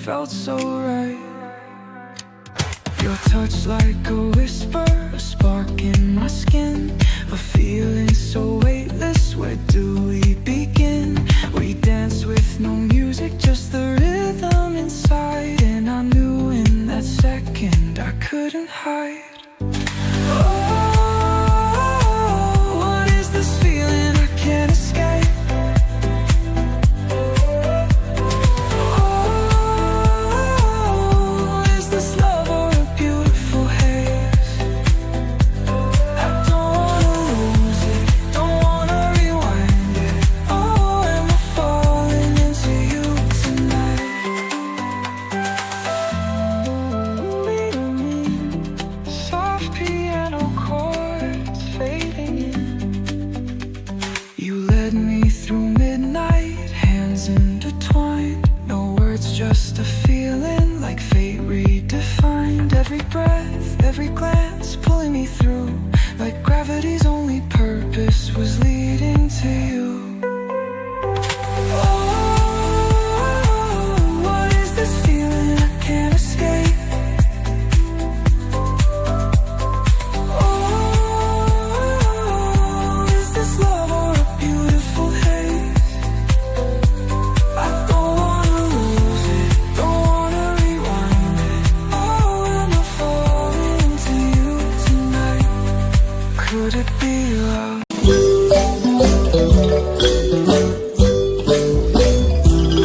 felt so right. Your touch like a whisper, a spark in my skin, a feeling so weightless, where do we begin? We danced with no music, just the rhythm inside, and I knew in that second I couldn't hide. Oh, what is this feeling I can't escape? Oh, is this love or a beautiful haze? I don't wanna lose it, don't wanna rewind it. Oh, am I falling into you tonight? Soft piano chords fading in. You led me through midnight, hands intertwined. No words, just a feeling like fate redefined. Every breath, every glance, pulling me through